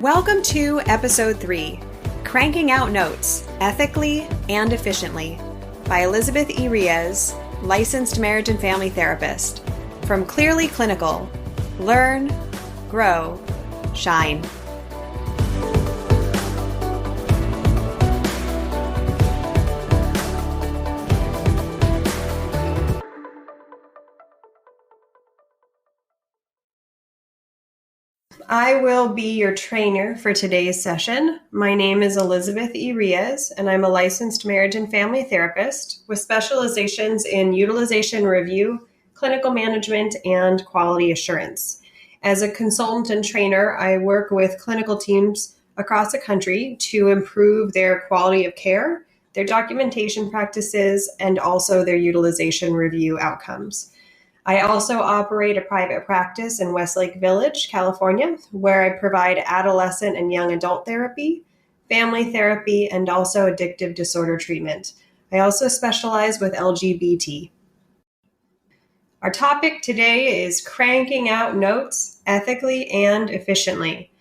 Welcome to Episode 3, Cranking Out Notes, Ethically and Efficiently, by Elizabeth Irias, licensed marriage and family therapist, from Clearly Clinical. Learn, grow, shine. I will be your trainer for today's session. My name is Elizabeth Irias, and I'm a licensed marriage and family therapist with specializations in utilization review, clinical management, and quality assurance. As a consultant and trainer, I work with clinical teams across the country to improve their quality of care, their documentation practices, and also their utilization review outcomes. I also operate a private practice in Westlake Village, California, where I provide adolescent and young adult therapy, family therapy, and also addictive disorder treatment. I also specialize with LGBT. Our topic today is cranking out notes ethically and efficiently.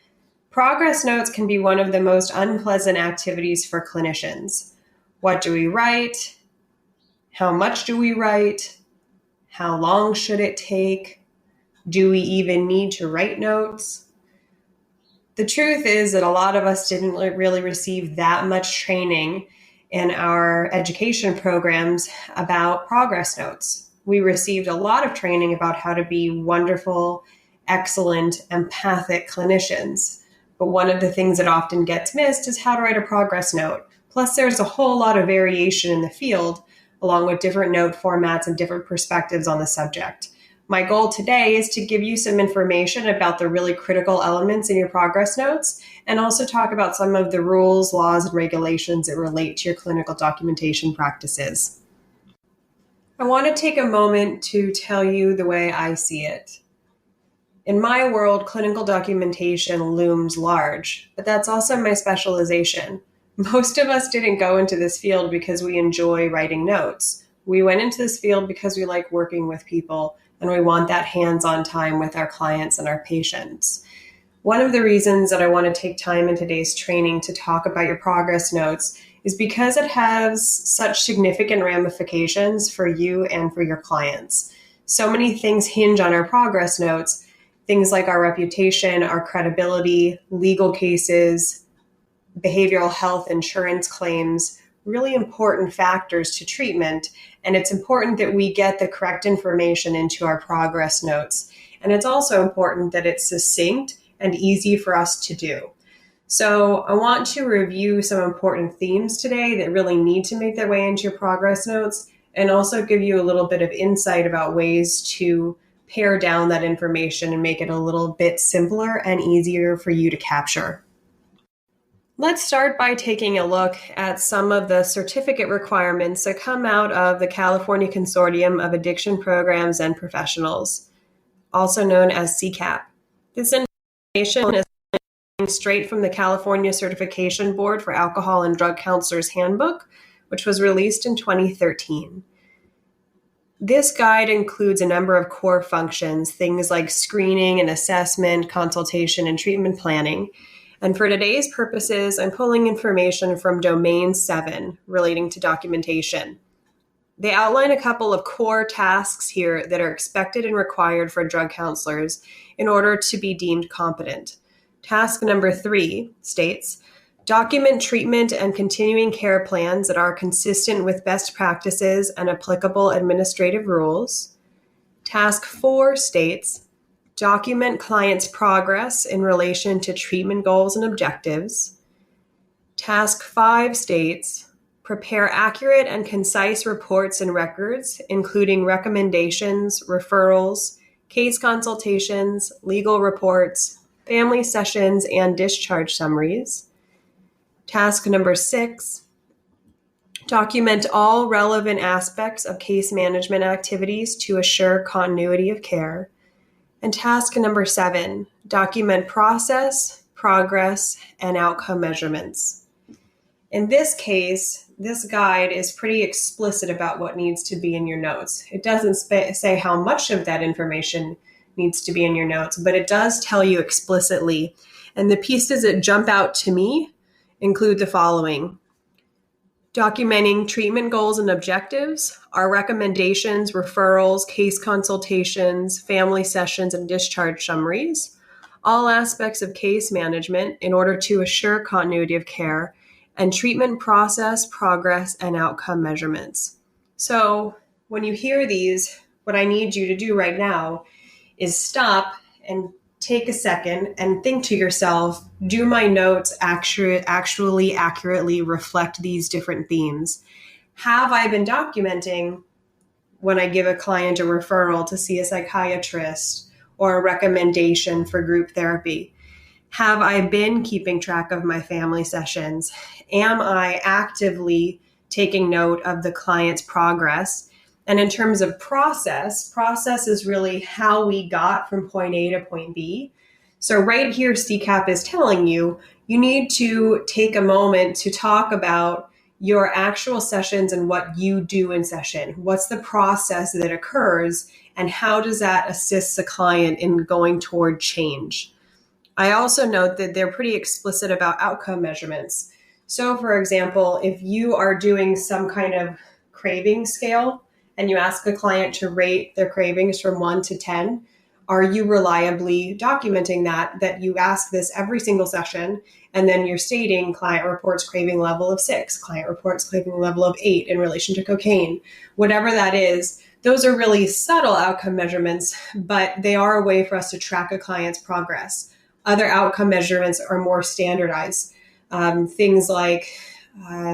Progress notes can be one of the most unpleasant activities for clinicians. What do we write? How much do we write? How long should it take? Do we even need to write notes? The truth is that a lot of us didn't really receive that much training in our education programs about progress notes. We received a lot of training about how to be wonderful, excellent, empathic clinicians. But one of the things that often gets missed is how to write a progress note. Plus, there's a whole lot of variation in the field, along with different note formats and different perspectives on the subject. My goal today is to give you some information about the really critical elements in your progress notes and also talk about some of the rules, laws, and regulations that relate to your clinical documentation practices. I want to take a moment to tell you the way I see it. In my world, clinical documentation looms large, but that's also my specialization. Most of us didn't go into this field because we enjoy writing notes. We went into this field because we like working with people and we want that hands-on time with our clients and our patients. One of the reasons that I want to take time in today's training to talk about your progress notes is because it has such significant ramifications for you and for your clients. So many things hinge on our progress notes, things like our reputation, our credibility, legal cases, behavioral health insurance claims, really important factors to treatment. And it's important that we get the correct information into our progress notes. And it's also important that it's succinct and easy for us to do. So I want to review some important themes today that really need to make their way into your progress notes and also give you a little bit of insight about ways to pare down that information and make it a little bit simpler and easier for you to capture. Let's start by taking a look at some of the certificate requirements that come out of the California Consortium of Addiction Programs and Professionals, also known as CCAP. This information is straight from the California Certification Board for Alcohol and Drug Counselors Handbook, which was released in 2013. This guide includes a number of core functions, things like screening and assessment, consultation, and treatment planning. And for today's purposes, I'm pulling information from Domain 7 relating to documentation. They outline a couple of core tasks here that are expected and required for drug counselors in order to be deemed competent. Task number 3 states, document treatment and continuing care plans that are consistent with best practices and applicable administrative rules. Task 4 states, document client's progress in relation to treatment goals and objectives. Task 5 states, prepare accurate and concise reports and records, including recommendations, referrals, case consultations, legal reports, family sessions, and discharge summaries. Task number 6, document all relevant aspects of case management activities to assure continuity of care. And task number 7, document process, progress, and outcome measurements. In this case, this guide is pretty explicit about what needs to be in your notes. It doesn't say how much of that information needs to be in your notes, but it does tell you explicitly. And the pieces that jump out to me include the following: documenting treatment goals and objectives, our recommendations, referrals, case consultations, family sessions, and discharge summaries, all aspects of case management in order to assure continuity of care, and treatment process, progress, and outcome measurements. So when you hear these, what I need you to do right now is stop and take a second and think to yourself, do my notes actually accurately reflect these different themes? Have I been documenting when I give a client a referral to see a psychiatrist or a recommendation for group therapy? Have I been keeping track of my family sessions? Am I actively taking note of the client's progress? And in terms of process is really how we got from point A to point B. So right here, CCAP is telling you, you need to take a moment to talk about your actual sessions and what you do in session. What's the process that occurs, and how does that assist the client in going toward change? I also note that they're pretty explicit about outcome measurements. So for example, if you are doing some kind of craving scale and you ask a client to rate their cravings from 1 to 10, are you reliably documenting that you ask this every single session, and then you're stating client reports craving level of 6, client reports craving level of 8 in relation to cocaine, whatever that is. Those are really subtle outcome measurements, but they are a way for us to track a client's progress. Other outcome measurements are more standardized. Things like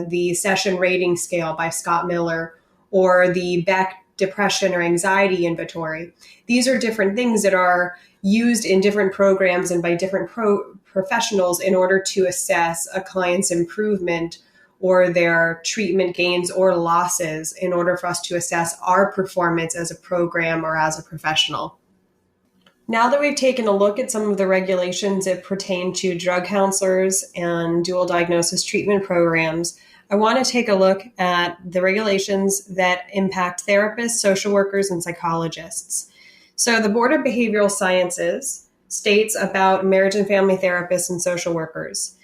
the session rating scale by Scott Miller, or the Beck Depression or Anxiety Inventory. These are different things that are used in different programs and by different professionals in order to assess a client's improvement or their treatment gains or losses, in order for us to assess our performance as a program or as a professional. Now that we've taken a look at some of the regulations that pertain to drug counselors and dual diagnosis treatment programs, I want to take a look at the regulations that impact therapists, social workers, and psychologists. So the Board of Behavioral Sciences states about marriage and family therapists and social workers.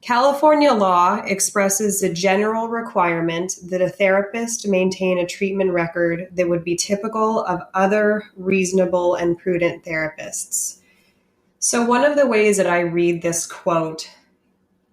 California law expresses the general requirement that a therapist maintain a treatment record that would be typical of other reasonable and prudent therapists. So one of the ways that I read this quote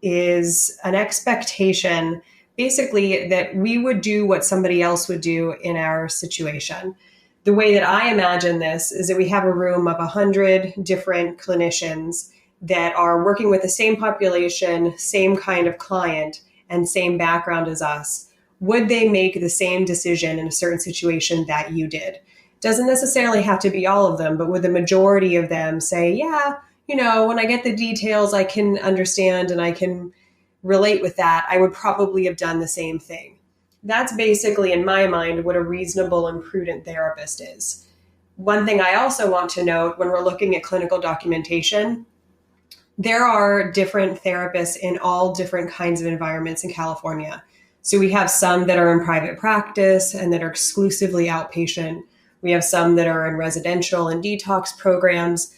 is an expectation, basically, that we would do what somebody else would do in our situation. The way that I imagine this is that we have a room of 100 different clinicians that are working with the same population, same kind of client, and same background as us. Would they make the same decision in a certain situation that you did? Doesn't necessarily have to be all of them, but would the majority of them say, yeah, when I get the details, I can understand and I can relate with that. I would probably have done the same thing. That's basically, in my mind, what a reasonable and prudent therapist is. One thing I also want to note when we're looking at clinical documentation, there are different therapists in all different kinds of environments in California. So we have some that are in private practice and that are exclusively outpatient. We have some that are in residential and detox programs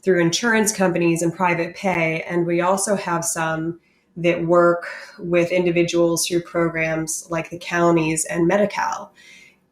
through insurance companies and private pay. And we also have some that work with individuals through programs like the counties and Medi-Cal.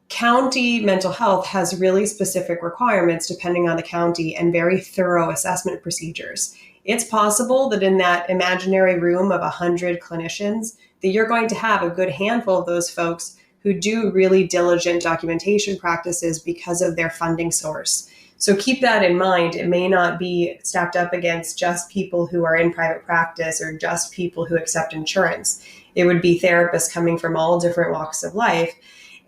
County mental health has really specific requirements depending on the county and very thorough assessment procedures. It's possible that in that imaginary room of 100 clinicians, that you're going to have a good handful of those folks who do really diligent documentation practices because of their funding source. So keep that in mind. It may not be stacked up against just people who are in private practice or just people who accept insurance. It would be therapists coming from all different walks of life,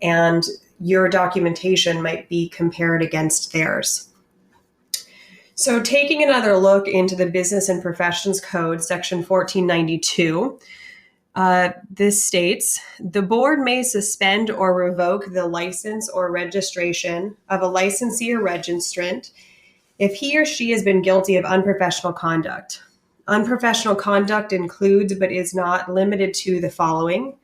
and your documentation might be compared against theirs. So taking another look into the Business and Professions Code, Section 1492, this states, the board may suspend or revoke the license or registration of a licensee or registrant if he or she has been guilty of unprofessional conduct. Unprofessional conduct includes, but is not limited to, the following.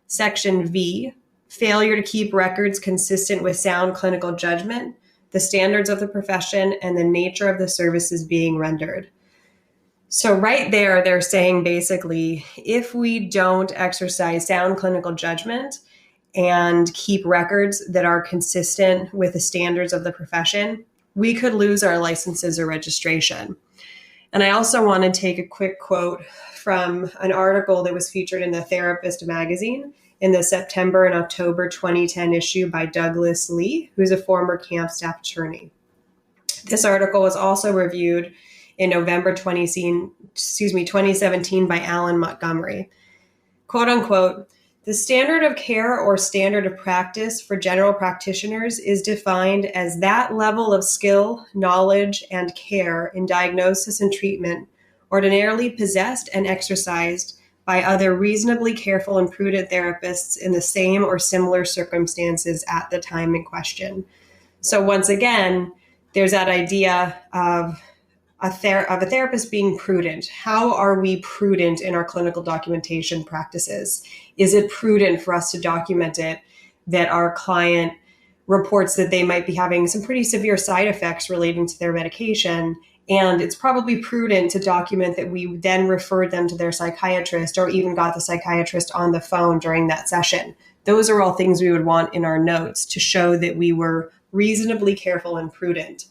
Section V, failure to keep records consistent with sound clinical judgment. the standards of the profession, and the nature of the services being rendered. So right there, they're saying basically, if we don't exercise sound clinical judgment and keep records that are consistent with the standards of the profession, we could lose our licenses or registration. And I also want to take a quick quote from an article that was featured in the Therapist magazine in the September and October 2010 issue by Douglas Lee, who's a former camp staff attorney. This article was also reviewed in November 2017 by Alan Montgomery. Quote unquote, the standard of care or standard of practice for general practitioners is defined as that level of skill, knowledge, and care in diagnosis and treatment ordinarily possessed and exercised by other reasonably careful and prudent therapists in the same or similar circumstances at the time in question. So once again, there's that idea of a therapist being prudent. How are we prudent in our clinical documentation practices? Is it prudent for us to document it that our client reports that they might be having some pretty severe side effects relating to their medication? And it's probably prudent to document that we then referred them to their psychiatrist or even got the psychiatrist on the phone during that session. Those are all things we would want in our notes to show that we were reasonably careful and prudent.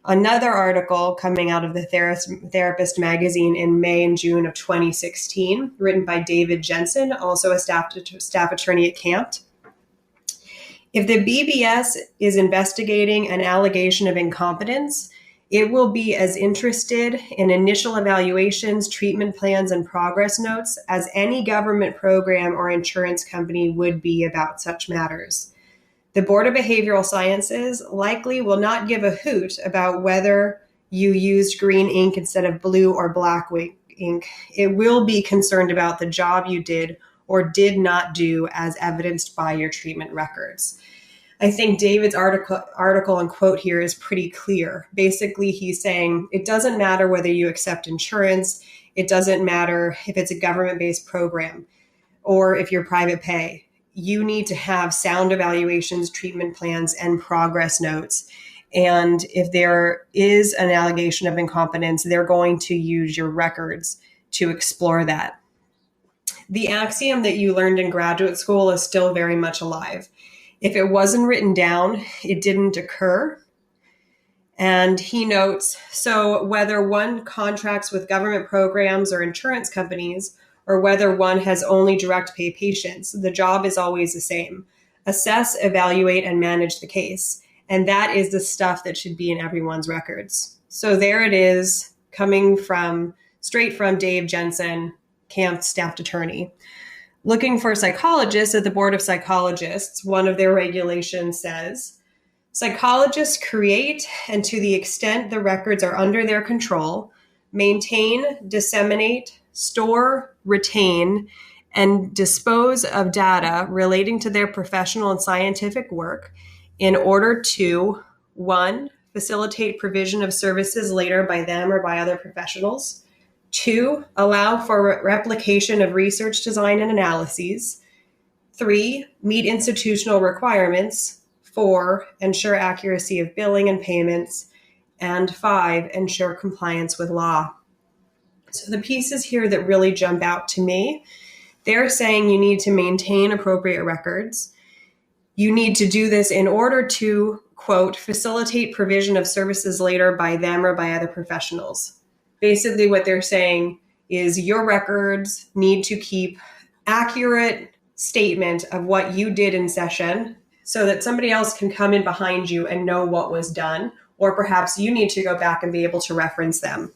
Another article coming out of the Therapist magazine in May and June of 2016, written by David Jensen, also a staff attorney at Camp. If the BBS is investigating an allegation of incompetence, it will be as interested in initial evaluations, treatment plans, and progress notes as any government program or insurance company would be about such matters. The Board of Behavioral Sciences likely will not give a hoot about whether you used green ink instead of blue or black ink. It will be concerned about the job you did or did not do as evidenced by your treatment records. I think David's article and quote here is pretty clear. Basically, he's saying it doesn't matter whether you accept insurance. It doesn't matter if it's a government-based program or if you're private pay. You need to have sound evaluations, treatment plans, and progress notes. And if there is an allegation of incompetence, they're going to use your records to explore that. The axiom that you learned in graduate school is still very much alive. If it wasn't written down, it didn't occur. And he notes, so whether one contracts with government programs or insurance companies, or whether one has only direct pay patients, the job is always the same. Assess, evaluate, and manage the case. And that is the stuff that should be in everyone's records. So there it is, coming straight from Dave Jensen, Camp staff attorney. Looking for psychologists at the Board of Psychologists, one of their regulations says, psychologists create, and to the extent the records are under their control, maintain, disseminate, store, retain, and dispose of data relating to their professional and scientific work in order to, 1, facilitate provision of services later by them or by other professionals, 2, allow for replication of research design and analyses, 3, meet institutional requirements, 4, ensure accuracy of billing and payments, and 5, ensure compliance with law. So the pieces here that really jump out to me, they're saying you need to maintain appropriate records. You need to do this in order to, quote, facilitate provision of services later by them or by other professionals. Basically what they're saying is your records need to keep accurate statement of what you did in session so that somebody else can come in behind you and know what was done, or perhaps you need to go back and be able to reference them.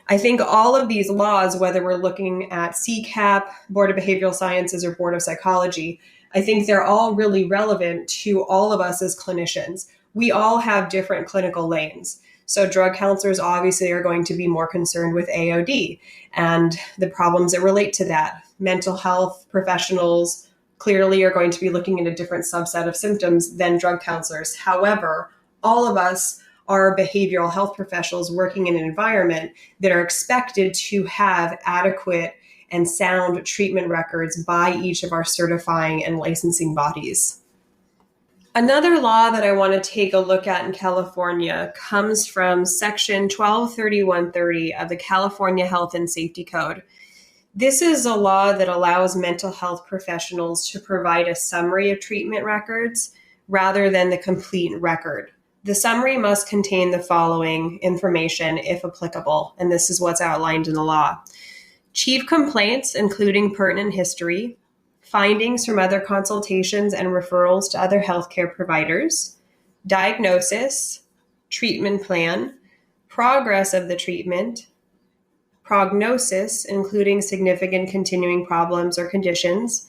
I think all of these laws, whether we're looking at CCAP, Board of Behavioral Sciences, or Board of Psychology, I think they're all really relevant to all of us as clinicians. We all have different clinical lanes. So drug counselors obviously are going to be more concerned with AOD and the problems that relate to that. Mental health professionals clearly are going to be looking at a different subset of symptoms than drug counselors. However, all of us are behavioral health professionals working in an environment that are expected to have adequate and sound treatment records by each of our certifying and licensing bodies. Another law that I want to take a look at in California comes from Section 123130 of the California Health and Safety Code. This is a law that allows mental health professionals to provide a summary of treatment records rather than the complete record. The summary must contain the following information, if applicable, and this is what's outlined in the law. Chief complaints, including pertinent history, findings from other consultations and referrals to other healthcare providers, diagnosis, treatment plan, progress of the treatment, prognosis, including significant continuing problems or conditions,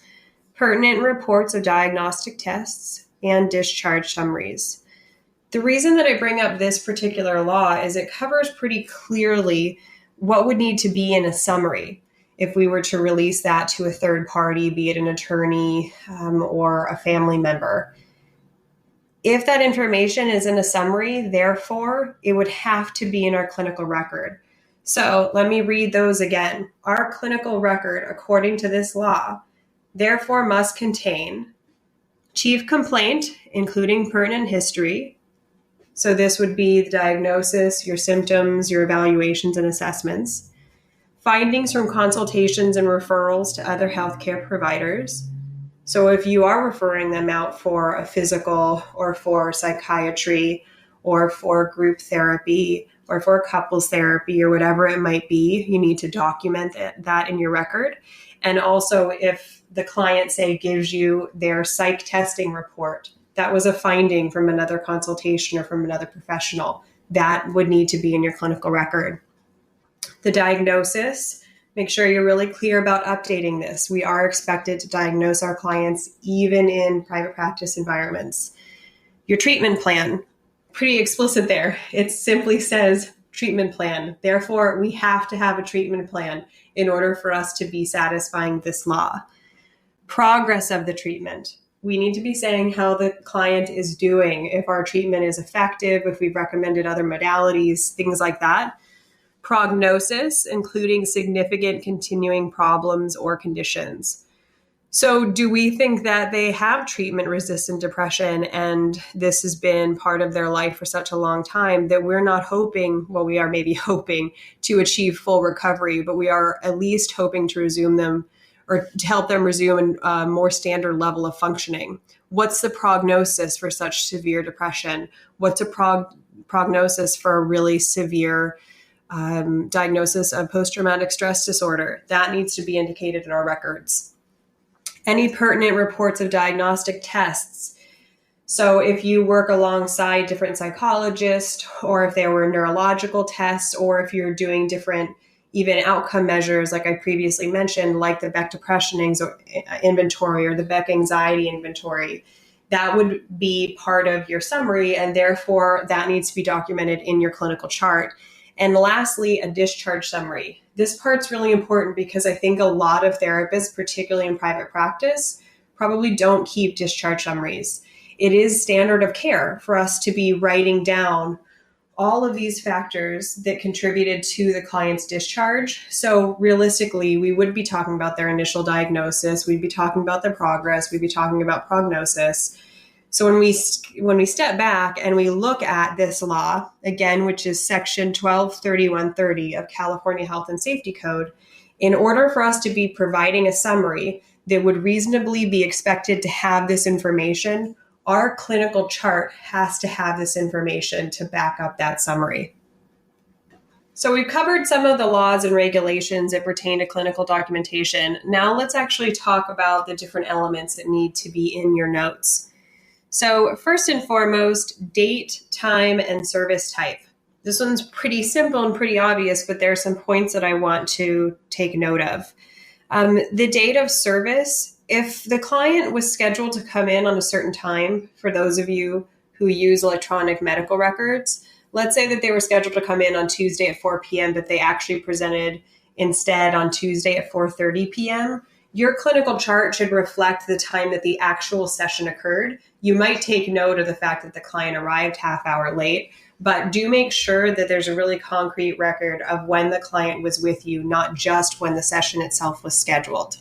pertinent reports of diagnostic tests, and discharge summaries. The reason that I bring up this particular law is it covers pretty clearly what would need to be in a summary if we were to release that to a third party, be it an attorney or a family member. If that information is in a summary, therefore, it would have to be in our clinical record. So let me read those again. Our clinical record, according to this law, therefore must contain chief complaint, including pertinent history. So this would be the diagnosis, your symptoms, your evaluations and assessments, findings from consultations and referrals to other healthcare providers. So if you are referring them out for a physical or for psychiatry or for group therapy or for couples therapy or whatever it might be, you need to document that in your record. And also if the client, say, gives you their psych testing report, that was a finding from another consultation or from another professional, that would need to be in your clinical record. The diagnosis, make sure you're really clear about updating this. We are expected to diagnose our clients even in private practice environments. Your treatment plan, pretty explicit there. It simply says treatment plan. Therefore, we have to have a treatment plan in order for us to be satisfying this law. Progress of the treatment. We need to be saying how the client is doing, if our treatment is effective, if we've recommended other modalities, things like that. Prognosis, including significant continuing problems or conditions. So do we think that they have treatment-resistant depression and this has been part of their life for such a long time that we're not hoping, well, we are maybe hoping to achieve full recovery, but we are at least hoping to resume them or to help them resume a more standard level of functioning? What's the prognosis for such severe depression? What's a prognosis for a really severe diagnosis of post-traumatic stress disorder? That needs to be indicated in our records. Any pertinent reports of diagnostic tests. So if you work alongside different psychologists, or if there were neurological tests, or if you're doing different even outcome measures, like I previously mentioned, like the Beck Depression Inventory or the Beck Anxiety Inventory, that would be part of your summary, and therefore that needs to be documented in your clinical chart. And lastly, a discharge summary. This part's really important because I think a lot of therapists, particularly in private practice, probably don't keep discharge summaries. It is standard of care for us to be writing down all of these factors that contributed to the client's discharge. So realistically, we would be talking about their initial diagnosis, we'd be talking about their progress, we'd be talking about prognosis. So when we step back and we look at this law, again, which is Section 123130 of California Health and Safety Code, in order for us to be providing a summary that would reasonably be expected to have this information, our clinical chart has to have this information to back up that summary. So we've covered some of the laws and regulations that pertain to clinical documentation. Now let's actually talk about the different elements that need to be in your notes. So first and foremost, date, time, and service type. This one's pretty simple and pretty obvious, but there are some points that I want to take note of. The date of service, if the client was scheduled to come in on a certain time, for those of you who use electronic medical records, let's say that they were scheduled to come in on Tuesday at 4 p.m., but they actually presented instead on Tuesday at 4:30 p.m., your clinical chart should reflect the time that the actual session occurred. You might take note of the fact that the client arrived half hour late, but do make sure that there's a really concrete record of when the client was with you, not just when the session itself was scheduled.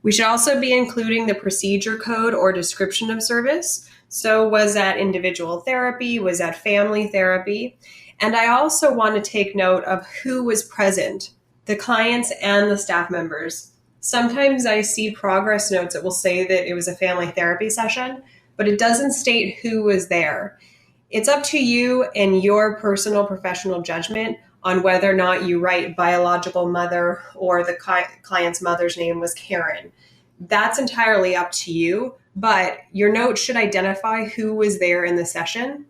We should also be including the procedure code or description of service. So was that individual therapy? Was that family therapy? And I also want to take note of who was present, the clients and the staff members. Sometimes I see progress notes that will say that it was a family therapy session, but it doesn't state who was there. It's up to you and your personal professional judgment on whether or not you write biological mother or the client's mother's name was Karen. That's entirely up to you, but your note should identify who was there in the session.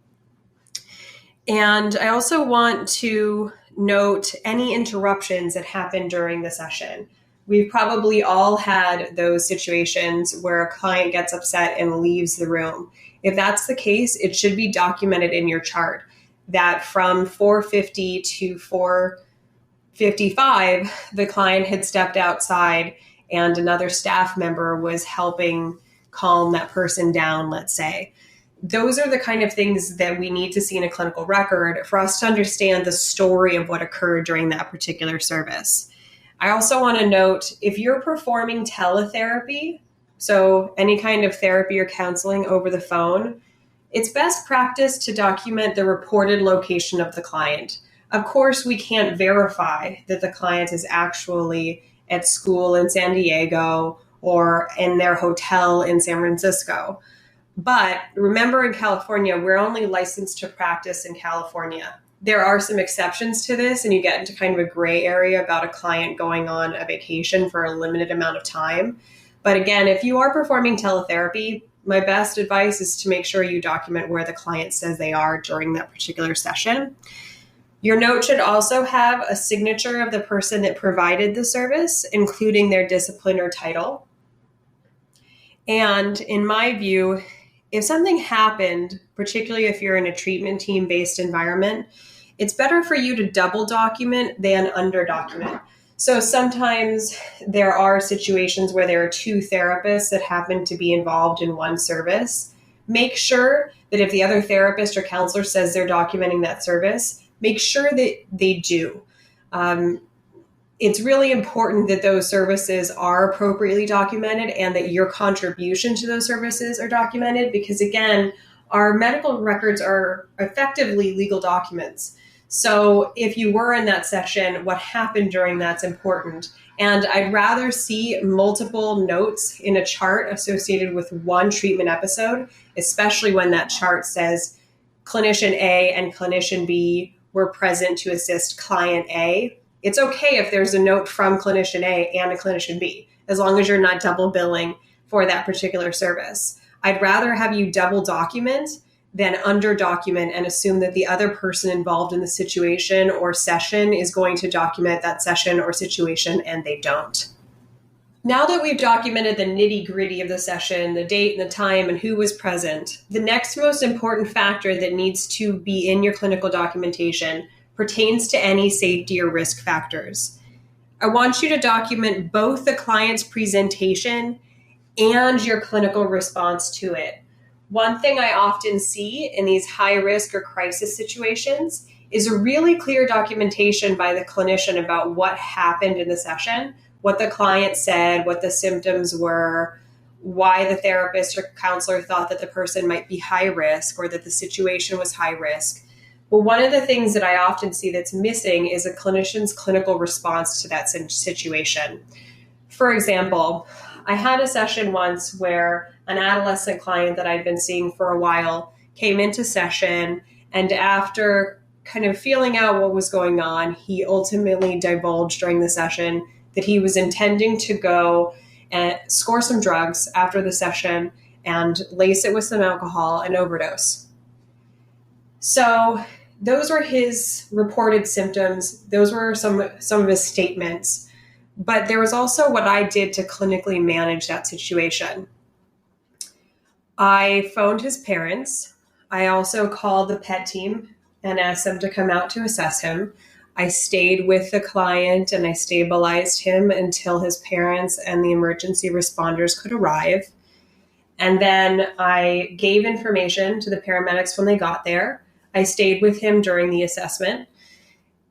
And I also want to note any interruptions that happened during the session. We've probably all had those situations where a client gets upset and leaves the room. If that's the case, it should be documented in your chart that from 4:50 to 4:55, the client had stepped outside and another staff member was helping calm that person down, let's say. Those are the kind of things that we need to see in a clinical record for us to understand the story of what occurred during that particular service. I also want to note, if you're performing teletherapy, so any kind of therapy or counseling over the phone, it's best practice to document the reported location of the client. Of course, we can't verify that the client is actually at school in San Diego or in their hotel in San Francisco. But remember, in California, we're only licensed to practice in California. There are some exceptions to this, and you get into kind of a gray area about a client going on a vacation for a limited amount of time. But again, if you are performing teletherapy, my best advice is to make sure you document where the client says they are during that particular session. Your note should also have a signature of the person that provided the service, including their discipline or title. And in my view, if something happened, particularly if you're in a treatment team-based environment, it's better for you to double document than under document. So sometimes there are situations where there are two therapists that happen to be involved in one service. Make sure that if the other therapist or counselor says they're documenting that service, make sure that they do. It's really important that those services are appropriately documented and that your contribution to those services are documented because, again, our medical records are effectively legal documents. So if you were in that session, what happened during that's important. And I'd rather see multiple notes in a chart associated with one treatment episode, especially when that chart says clinician A and clinician B were present to assist client A. It's okay if there's a note from clinician A and a clinician B, as long as you're not double billing for that particular service. I'd rather have you double document than under document and assume that the other person involved in the situation or session is going to document that session or situation, and they don't. Now that we've documented the nitty-gritty of the session, the date and the time and who was present, the next most important factor that needs to be in your clinical documentation pertains to any safety or risk factors. I want you to document both the client's presentation and your clinical response to it. One thing I often see in these high risk or crisis situations is a really clear documentation by the clinician about what happened in the session, what the client said, what the symptoms were, why the therapist or counselor thought that the person might be high risk or that the situation was high risk. But one of the things that I often see that's missing is a clinician's clinical response to that situation. For example, I had a session once where an adolescent client that I'd been seeing for a while came into session, and after kind of feeling out what was going on, he ultimately divulged during the session that he was intending to go and score some drugs after the session and lace it with some alcohol and overdose. So those were his reported symptoms. Those were some of his statements. But there was also what I did to clinically manage that situation. I phoned his parents. I also called the PET team and asked them to come out to assess him. I stayed with the client and I stabilized him until his parents and the emergency responders could arrive. And then I gave information to the paramedics when they got there. I stayed with him during the assessment.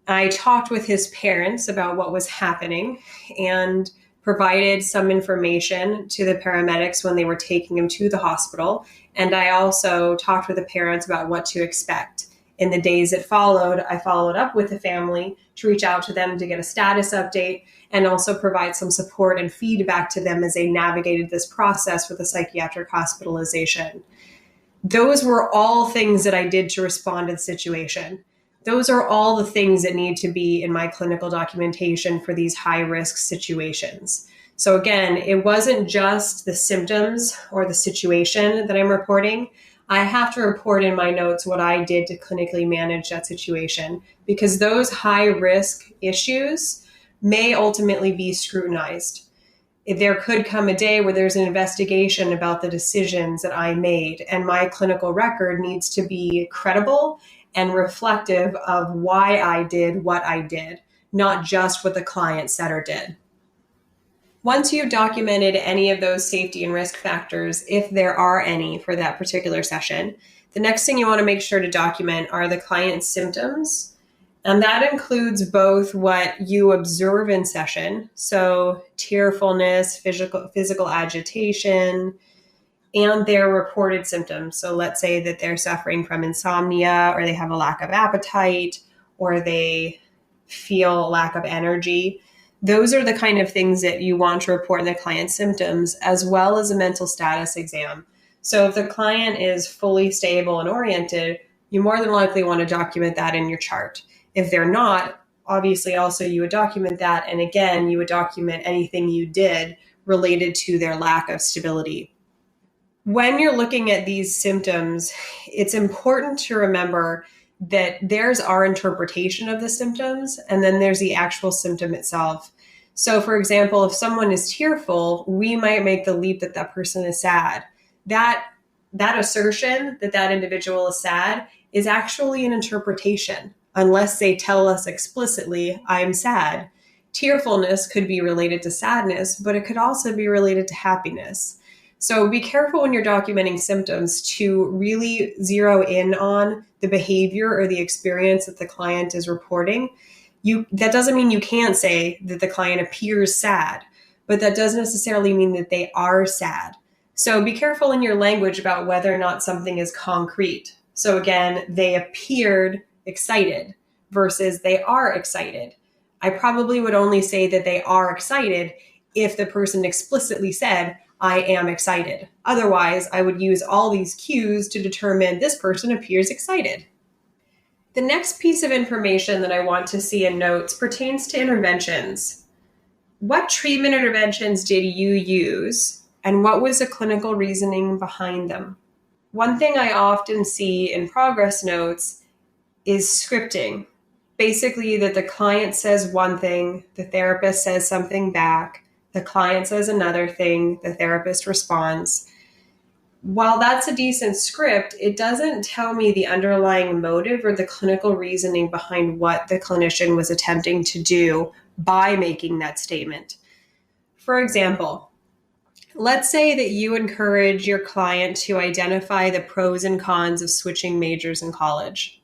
I talked with his parents about what was happening and provided some information to the paramedics when they were taking him to the hospital. And I also talked with the parents about what to expect. In the days that followed, I followed up with the family to reach out to them to get a status update and also provide some support and feedback to them as they navigated this process with a psychiatric hospitalization. Those were all things that I did to respond to the situation. Those are all the things that need to be in my clinical documentation for these high-risk situations. So again, it wasn't just the symptoms or the situation that I'm reporting. I have to report in my notes what I did to clinically manage that situation, because those high-risk issues may ultimately be scrutinized. There could come a day where there's an investigation about the decisions that I made, and my clinical record needs to be credible and reflective of why I did what I did, not just what the client said or did. Once you've documented any of those safety and risk factors, if there are any for that particular session, the next thing you want to make sure to document are the client's symptoms. And that includes both what you observe in session, so tearfulness, physical agitation, and their reported symptoms. So let's say that they're suffering from insomnia, or they have a lack of appetite, or they feel a lack of energy. Those are the kind of things that you want to report in the client's symptoms, as well as a mental status exam. So if the client is fully stable and oriented, you more than likely want to document that in your chart. If they're not, obviously also you would document that. And again, you would document anything you did related to their lack of stability. When you're looking at these symptoms, it's important to remember that there's our interpretation of the symptoms, and then there's the actual symptom itself. So for example, if someone is tearful, we might make the leap that that person is sad. That assertion that that individual is sad is actually an interpretation, unless they tell us explicitly, I'm sad. Tearfulness could be related to sadness, but it could also be related to happiness. So be careful when you're documenting symptoms to really zero in on the behavior or the experience that the client is reporting. That doesn't mean you can't say that the client appears sad, but that doesn't necessarily mean that they are sad. So be careful in your language about whether or not something is concrete. So again, they appeared excited versus they are excited. I probably would only say that they are excited if the person explicitly said, I am excited. Otherwise, I would use all these cues to determine this person appears excited. The next piece of information that I want to see in notes pertains to interventions. What treatment interventions did you use, and what was the clinical reasoning behind them? One thing I often see in progress notes is scripting. Basically, that the client says one thing, the therapist says something back, the client says another thing, the therapist responds. While that's a decent script, it doesn't tell me the underlying motive or the clinical reasoning behind what the clinician was attempting to do by making that statement. For example, let's say that you encourage your client to identify the pros and cons of switching majors in college.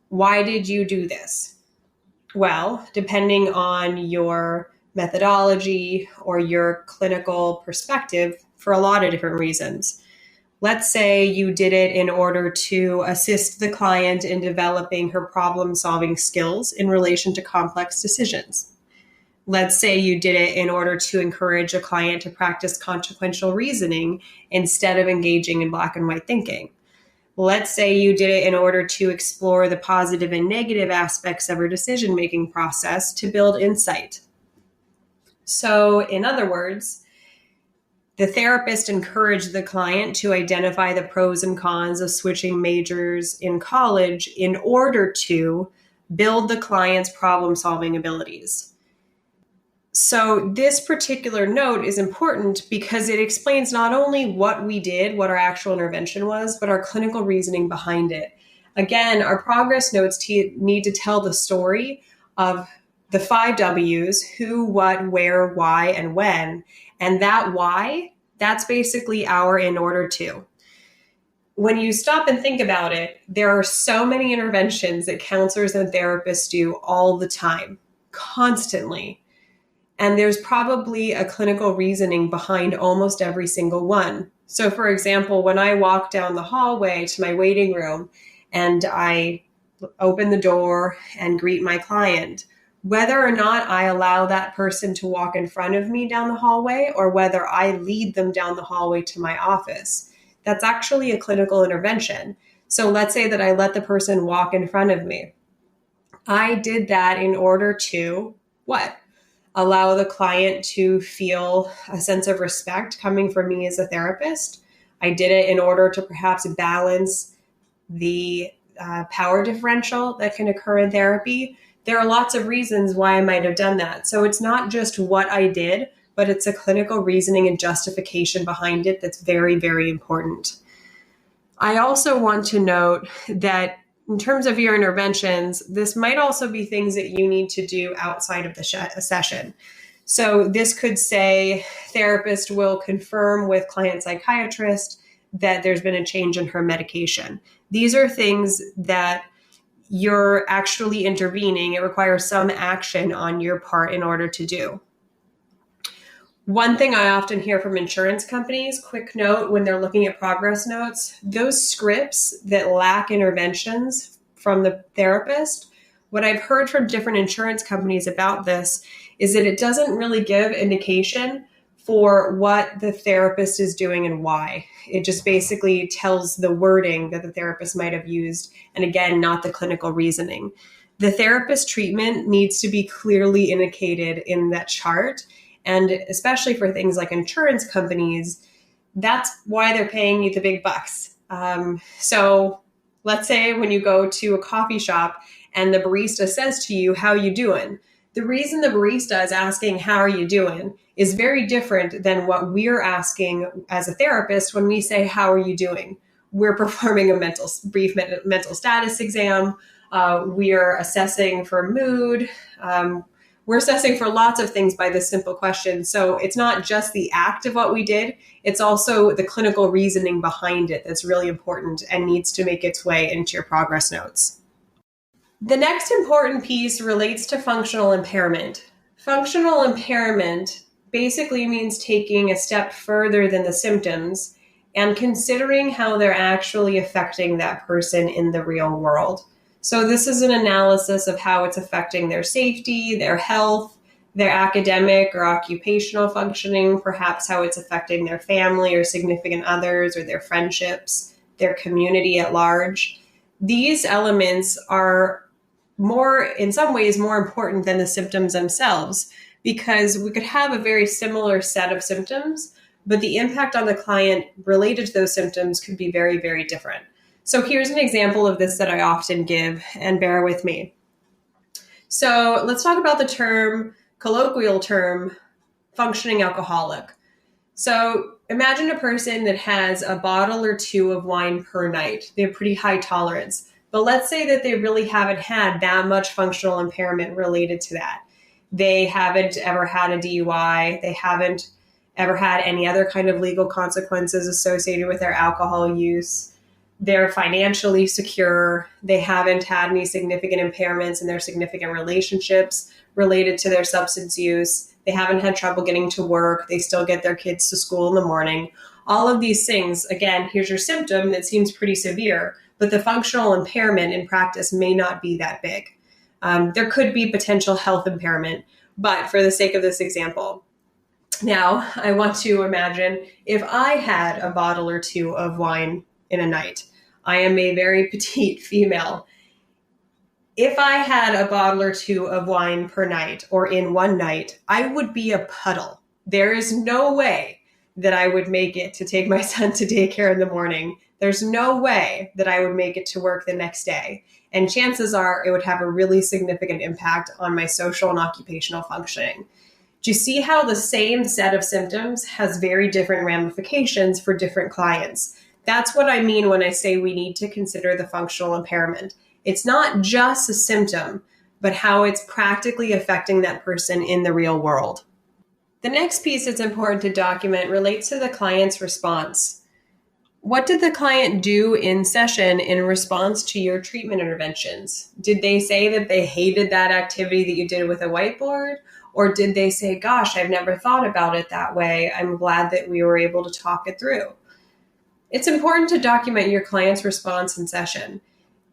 Why did you do this? Well, depending on your methodology or your clinical perspective, for a lot of different reasons. Let's say you did it in order to assist the client in developing her problem-solving skills in relation to complex decisions. Let's say you did it in order to encourage a client to practice consequential reasoning instead of engaging in black and white thinking. Let's say you did it in order to explore the positive and negative aspects of her decision-making process to build insight. So, in other words, the therapist encouraged the client to identify the pros and cons of switching majors in college in order to build the client's problem-solving abilities. So this particular note is important because it explains not only what we did, what our actual intervention was, but our clinical reasoning behind it. Again, our progress notes need to tell the story of the 5 W's: who, what, where, why, and when. And that why, that's basically our in order to. When you stop and think about it, there are so many interventions that counselors and therapists do all the time, constantly. And there's probably a clinical reasoning behind almost every single one. So for example, when I walk down the hallway to my waiting room and I open the door and greet my client, whether or not I allow that person to walk in front of me down the hallway or whether I lead them down the hallway to my office, that's actually a clinical intervention. So let's say that I let the person walk in front of me. I did that in order to what? Allow the client to feel a sense of respect coming from me as a therapist. I did it in order to perhaps balance the power differential that can occur in therapy. There are lots of reasons why I might have done that. So it's not just what I did, but it's a clinical reasoning and justification behind it that's very, very important. I also want to note that in terms of your interventions, this might also be things that you need to do outside of the session. So this could say therapist will confirm with client psychiatrist that there's been a change in her medication. These are things that you're actually intervening. It requires some action on your part in order to do. One thing I often hear from insurance companies, quick note, when they're looking at progress notes, those scripts that lack interventions from the therapist, what I've heard from different insurance companies about this is that it doesn't really give indication for what the therapist is doing and why. It just basically tells the wording that the therapist might have used, and again, not the clinical reasoning. The therapist treatment needs to be clearly indicated in that chart. And especially for things like insurance companies, that's why they're paying you the big bucks. So let's say when you go to a coffee shop and the barista says to you, "How you doing?" The reason the barista is asking, "How are you doing?" is very different than what we're asking as a therapist when we say, "How are you doing?" We're performing a brief mental status exam. We are assessing for mood. We're assessing for lots of things by this simple question. So it's not just the act of what we did, it's also the clinical reasoning behind it that's really important and needs to make its way into your progress notes. The next important piece relates to functional impairment. Functional impairment basically means taking a step further than the symptoms and considering how they're actually affecting that person in the real world. So this is an analysis of how it's affecting their safety, their health, their academic or occupational functioning, perhaps how it's affecting their family or significant others or their friendships, their community at large. These elements are in some ways, more important than the symptoms themselves, because we could have a very similar set of symptoms, but the impact on the client related to those symptoms could be very, very different. So here's an example of this that I often give, and bear with me. So let's talk about the colloquial term, functioning alcoholic. So imagine a person that has a bottle or two of wine per night. They have pretty high tolerance. But let's say that they really haven't had that much functional impairment related to that. They haven't ever had a DUI. They haven't ever had any other kind of legal consequences associated with their alcohol use. They're financially secure. They haven't had any significant impairments in their significant relationships related to their substance use. They haven't had trouble getting to work. They still get their kids to school in the morning. All of these things, again, here's your symptom that seems pretty severe, but the functional impairment in practice may not be that big. There could be potential health impairment, but for the sake of this example, now I want to imagine if I had a bottle or two of wine in a night. I am a very petite female. If I had a bottle or two of wine per night or in one night, I would be a puddle. There is no way that I would make it to take my son to daycare in the morning. There's no way that I would make it to work the next day. And chances are it would have a really significant impact on my social and occupational functioning. Do you see how the same set of symptoms has very different ramifications for different clients? That's what I mean when I say we need to consider the functional impairment. It's not just a symptom, but how it's practically affecting that person in the real world. The next piece that's important to document relates to the client's response. What did the client do in session in response to your treatment interventions? Did they say that they hated that activity that you did with a whiteboard? Or did they say, "Gosh, I've never thought about it that way. I'm glad that we were able to talk it through"? It's important to document your client's response in session.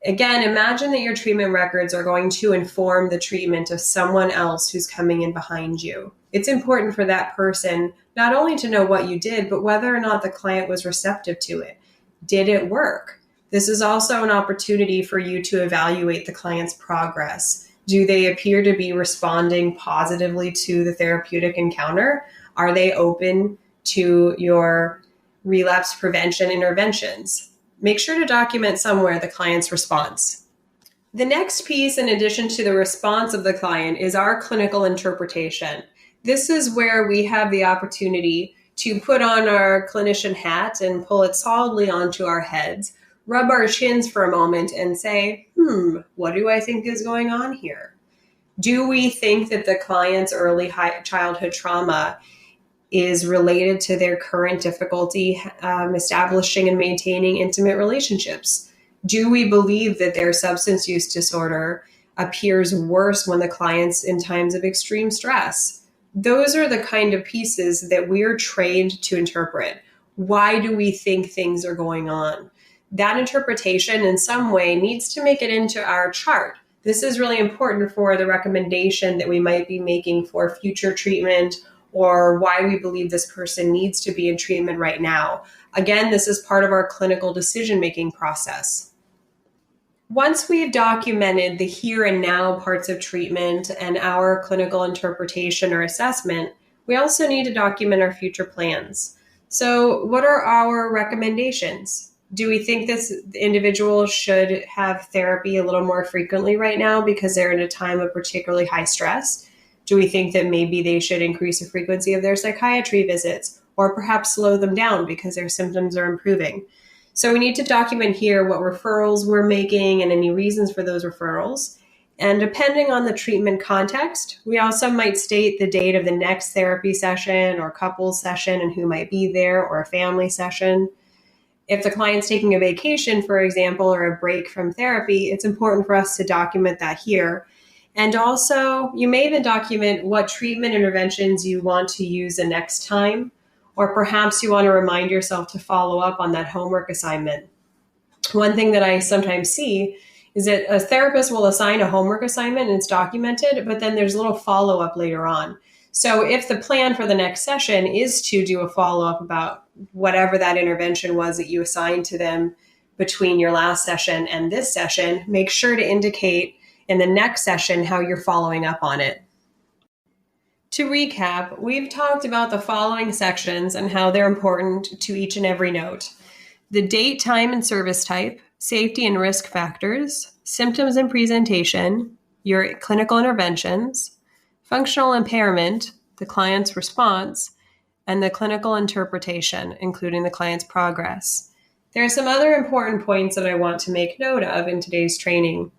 Again, imagine that your treatment records are going to inform the treatment of someone else who's coming in behind you. It's important for that person not only to know what you did, but whether or not the client was receptive to it. Did it work? This is also an opportunity for you to evaluate the client's progress. Do they appear to be responding positively to the therapeutic encounter? Are they open to your relapse prevention interventions? Make sure to document somewhere the client's response. The next piece, in addition to the response of the client, is our clinical interpretation. This is where we have the opportunity to put on our clinician hat and pull it solidly onto our heads, rub our chins for a moment and say, what do I think is going on here? Do we think that the client's early childhood trauma is related to their current difficulty establishing and maintaining intimate relationships? Do we believe that their substance use disorder appears worse when the client's in times of extreme stress? Those are the kind of pieces that we're trained to interpret. Why do we think things are going on? That interpretation in some way needs to make it into our chart. This is really important for the recommendation that we might be making for future treatment, or why we believe this person needs to be in treatment right now. Again, this is part of our clinical decision-making process. Once we've documented the here and now parts of treatment and our clinical interpretation or assessment, we also need to document our future plans. So what are our recommendations? Do we think this individual should have therapy a little more frequently right now because they're in a time of particularly high stress? Do we think that maybe they should increase the frequency of their psychiatry visits, or perhaps slow them down because their symptoms are improving? So we need to document here what referrals we're making and any reasons for those referrals. And depending on the treatment context, we also might state the date of the next therapy session or couples session and who might be there, or a family session. If the client's taking a vacation, for example, or a break from therapy, it's important for us to document that here. And also, you may even document what treatment interventions you want to use the next time, or perhaps you want to remind yourself to follow up on that homework assignment. One thing that I sometimes see is that a therapist will assign a homework assignment and it's documented, but then there's a little follow-up later on. So if the plan for the next session is to do a follow-up about whatever that intervention was that you assigned to them between your last session and this session, make sure to indicate in the next session how you're following up on it. To recap, we've talked about the following sections and how they're important to each and every note: the date, time, and service type, safety and risk factors, symptoms and presentation, your clinical interventions, functional impairment, the client's response, and the clinical interpretation, including the client's progress. There are some other important points that I want to make note of in today's training.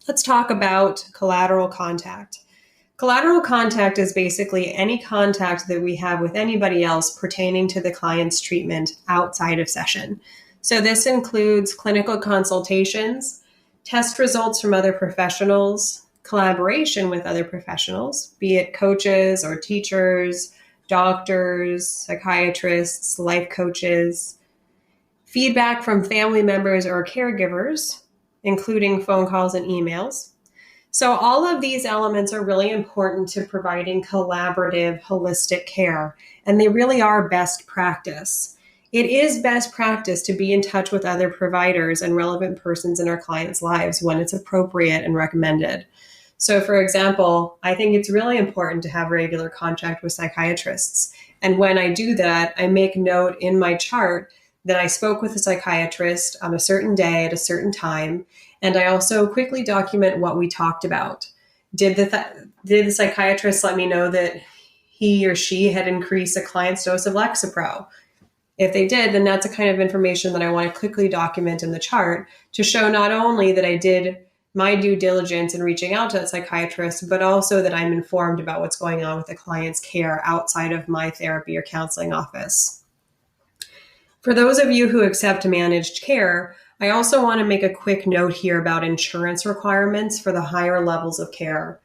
Let's talk about collateral contact. Collateral contact is basically any contact that we have with anybody else pertaining to the client's treatment outside of session. So this includes clinical consultations, test results from other professionals, collaboration with other professionals, be it coaches or teachers, doctors, psychiatrists, life coaches, feedback from family members or caregivers, including phone calls and emails. So all of these elements are really important to providing collaborative, holistic care, and they really are best practice. It is best practice to be in touch with other providers and relevant persons in our clients' lives when it's appropriate and recommended. So for example, I think it's really important to have regular contact with psychiatrists. And when I do that, I make note in my chart that I spoke with a psychiatrist on a certain day at a certain time. And I also quickly document what we talked about. Did the psychiatrist let me know that he or she had increased a client's dose of Lexapro? If they did, then that's the kind of information that I want to quickly document in the chart to show not only that I did my due diligence in reaching out to that psychiatrist, but also that I'm informed about what's going on with the client's care outside of my therapy or counseling office. For those of you who accept managed care, I also want to make a quick note here about insurance requirements for the higher levels of care.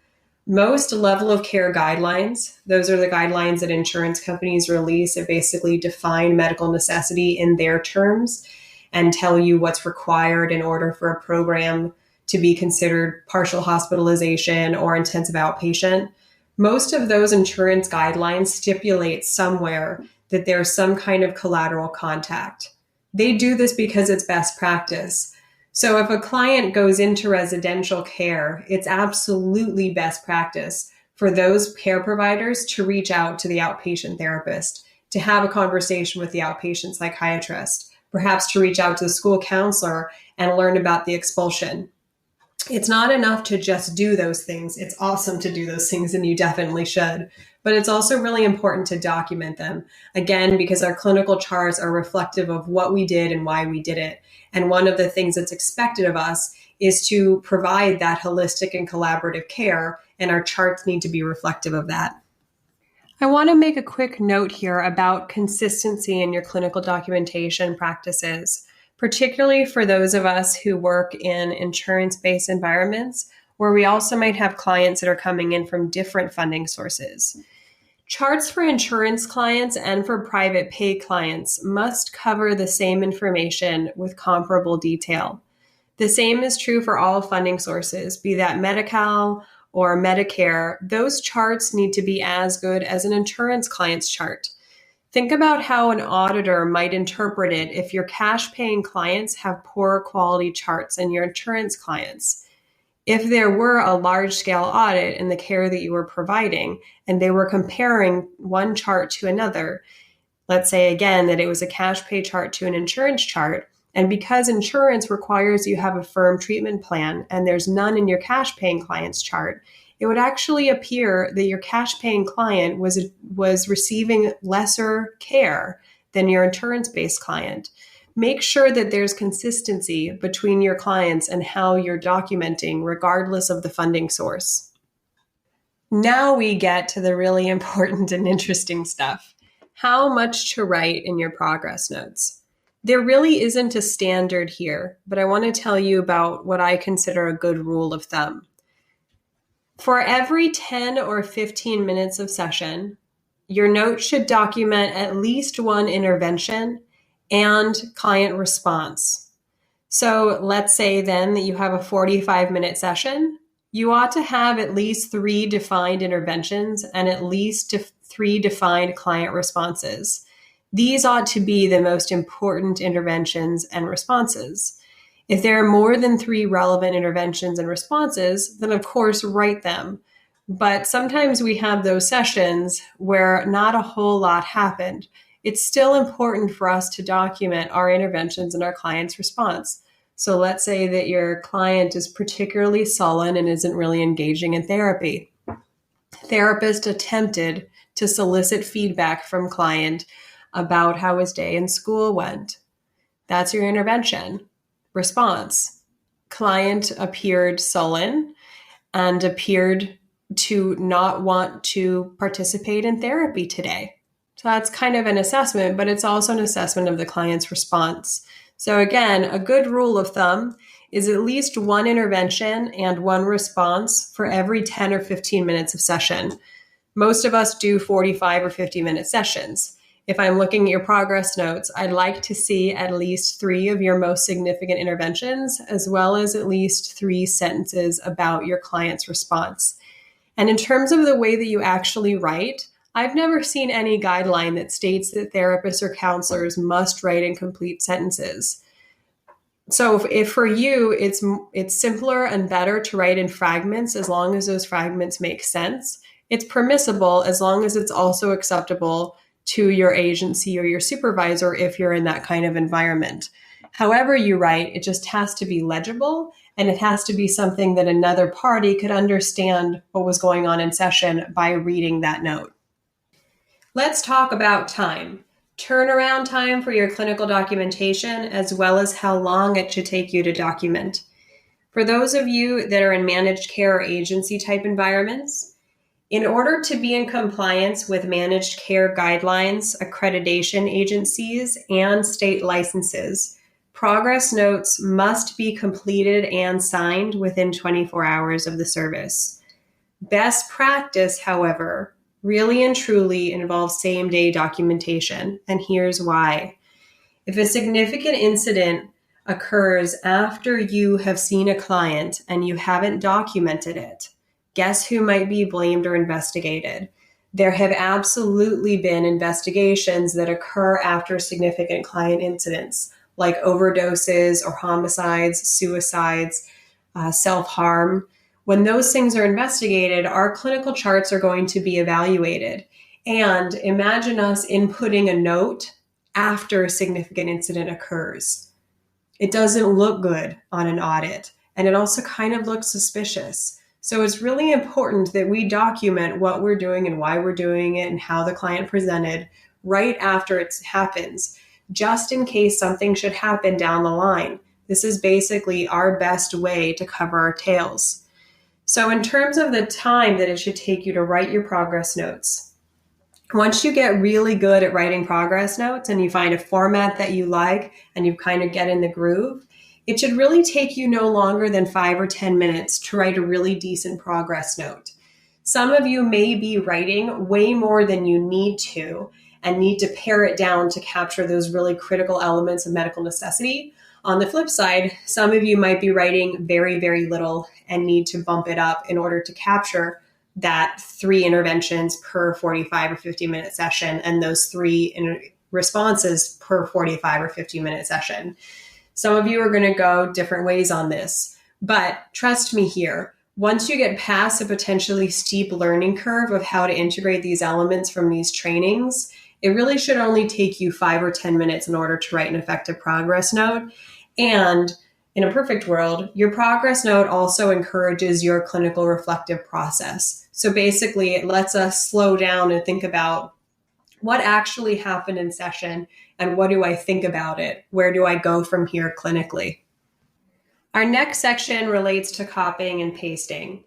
Most level of care guidelines, those are the guidelines that insurance companies release that basically define medical necessity in their terms and tell you what's required in order for a program to be considered partial hospitalization or intensive outpatient. Most of those insurance guidelines stipulate somewhere that there's some kind of collateral contact. They do this because it's best practice. So if a client goes into residential care, it's absolutely best practice for those care providers to reach out to the outpatient therapist, to have a conversation with the outpatient psychiatrist, perhaps to reach out to the school counselor and learn about the expulsion. It's not enough to just do those things. It's awesome to do those things, and you definitely should. But it's also really important to document them, again, because our clinical charts are reflective of what we did and why we did it. And one of the things that's expected of us is to provide that holistic and collaborative care, and our charts need to be reflective of that. I want to make a quick note here about consistency in your clinical documentation practices, particularly for those of us who work in insurance-based environments where we also might have clients that are coming in from different funding sources. Charts for insurance clients and for private pay clients must cover the same information with comparable detail. The same is true for all funding sources, be that Medi-Cal or Medicare. Those charts need to be as good as an insurance client's chart. Think about how an auditor might interpret it if your cash-paying clients have poorer quality charts than your insurance clients. If there were a large-scale audit in the care that you were providing and they were comparing one chart to another, let's say again that it was a cash pay chart to an insurance chart, and because insurance requires you have a firm treatment plan and there's none in your cash paying client's chart, it would actually appear that your cash paying client was receiving lesser care than your insurance-based client. Make sure that there's consistency between your clients and how you're documenting, regardless of the funding source. Now we get to the really important and interesting stuff. How much to write in your progress notes. There really isn't a standard here, but I want to tell you about what I consider a good rule of thumb. For every 10 or 15 minutes of session, your note should document at least one intervention and client response. So let's say then that you have a 45-minute session. You ought to have at least 3 defined interventions and at least 3 defined client responses. These ought to be the most important interventions and responses. If there are more than 3 relevant interventions and responses, then of course write them. But sometimes we have those sessions where not a whole lot happened. It's still important for us to document our interventions and our client's response. So let's say that your client is particularly sullen and isn't really engaging in therapy. Therapist attempted to solicit feedback from client about how his day in school went. That's your intervention. Response. Client appeared sullen and appeared to not want to participate in therapy today. So that's kind of an assessment, but it's also an assessment of the client's response. So again, a good rule of thumb is at least 1 intervention and 1 response for every 10 or 15 minutes of session. Most of us do 45 or 50-minute sessions. If I'm looking at your progress notes, I'd like to see at least 3 of your most significant interventions, as well as at least 3 sentences about your client's response. And in terms of the way that you actually write, I've never seen any guideline that states that therapists or counselors must write in complete sentences. So if for you, it's simpler and better to write in fragments as long as those fragments make sense. It's permissible as long as it's also acceptable to your agency or your supervisor if you're in that kind of environment. However you write, it just has to be legible, and it has to be something that another party could understand what was going on in session by reading that note. Let's talk about time. Turnaround time for your clinical documentation, as well as how long it should take you to document. For those of you that are in managed care or agency type environments, in order to be in compliance with managed care guidelines, accreditation agencies, and state licenses, progress notes must be completed and signed within 24 hours of the service. Best practice, however, really and truly involves same-day documentation, and here's why. If a significant incident occurs after you have seen a client and you haven't documented it, guess who might be blamed or investigated? There have absolutely been investigations that occur after significant client incidents, like overdoses or homicides, suicides, self-harm. When those things are investigated, our clinical charts are going to be evaluated. And imagine us inputting a note after a significant incident occurs. It doesn't look good on an audit, and it also kind of looks suspicious. So it's really important that we document what we're doing and why we're doing it and how the client presented right after it happens, just in case something should happen down the line. This is basically our best way to cover our tails. So in terms of the time that it should take you to write your progress notes, once you get really good at writing progress notes and you find a format that you like and you kind of get in the groove, it should really take you no longer than 5 or 10 minutes to write a really decent progress note. Some of you may be writing way more than you need to and need to pare it down to capture those really critical elements of medical necessity. On the flip side, some of you might be writing very, very little and need to bump it up in order to capture that 3 interventions per 45 or 50-minute session and those 3 responses per 45 or 50-minute session. Some of you are going to go different ways on this, but trust me here, once you get past a potentially steep learning curve of how to integrate these elements from these trainings, it really should only take you 5 or 10 minutes in order to write an effective progress note. And in a perfect world, your progress note also encourages your clinical reflective process. So basically, it lets us slow down and think about what actually happened in session and what do I think about it? Where do I go from here clinically? Our next section relates to copying and pasting.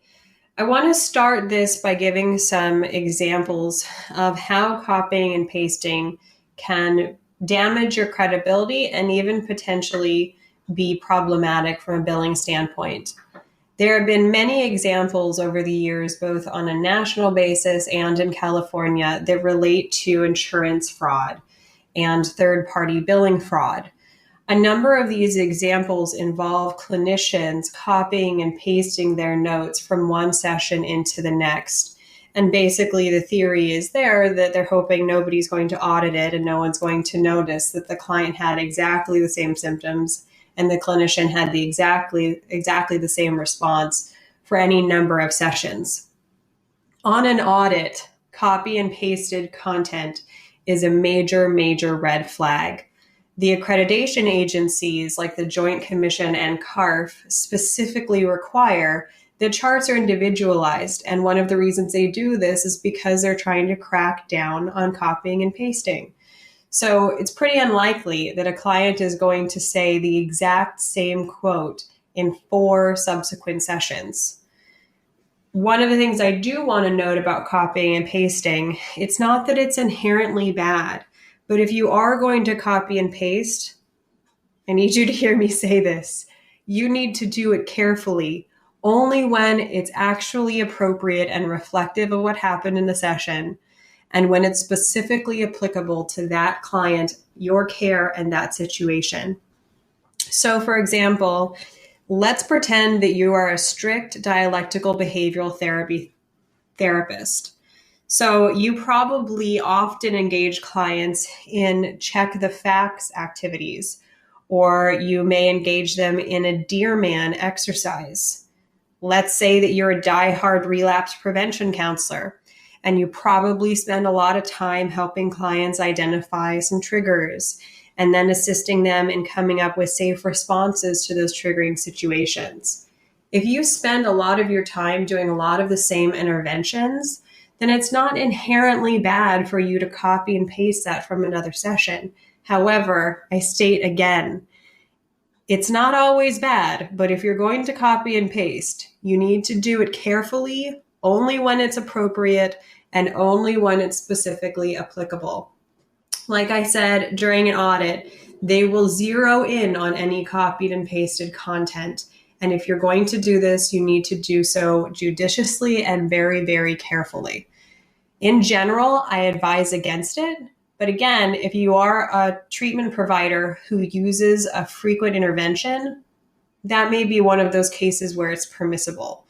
I want to start this by giving some examples of how copying and pasting can damage your credibility and even potentially be problematic from a billing standpoint. There have been many examples over the years, both on a national basis and in California, that relate to insurance fraud and third-party billing fraud. A number of these examples involve clinicians copying and pasting their notes from one session into the next. And basically the theory is there that they're hoping nobody's going to audit it and no one's going to notice that the client had exactly the same symptoms and the clinician had the exactly the same response for any number of sessions. On an audit, copy and pasted content is a major, major red flag. The accreditation agencies like the Joint Commission and CARF specifically require that charts are individualized, and one of the reasons they do this is because they're trying to crack down on copying and pasting. So it's pretty unlikely that a client is going to say the exact same quote in 4 subsequent sessions. One of the things I do want to note about copying and pasting, it's not that it's inherently bad, but if you are going to copy and paste, I need you to hear me say this, you need to do it carefully, only when it's actually appropriate and reflective of what happened in the session, and when it's specifically applicable to that client, your care, and that situation. So, for example, let's pretend that you are a strict dialectical behavioral therapy therapist. So you probably often engage clients in check the facts activities, or you may engage them in a Dear Man exercise. Let's say that you're a diehard relapse prevention counselor, and you probably spend a lot of time helping clients identify some triggers and then assisting them in coming up with safe responses to those triggering situations. If you spend a lot of your time doing a lot of the same interventions, then it's not inherently bad for you to copy and paste that from another session. However, I state again, it's not always bad, but if you're going to copy and paste, you need to do it carefully, only when it's appropriate, and only when it's specifically applicable. Like I said, during an audit, they will zero in on any copied and pasted content, And if you're going to do this, you need to do so judiciously and very, very carefully. In general, I advise against it. But again, if you are a treatment provider who uses a frequent intervention, that may be one of those cases where it's permissible.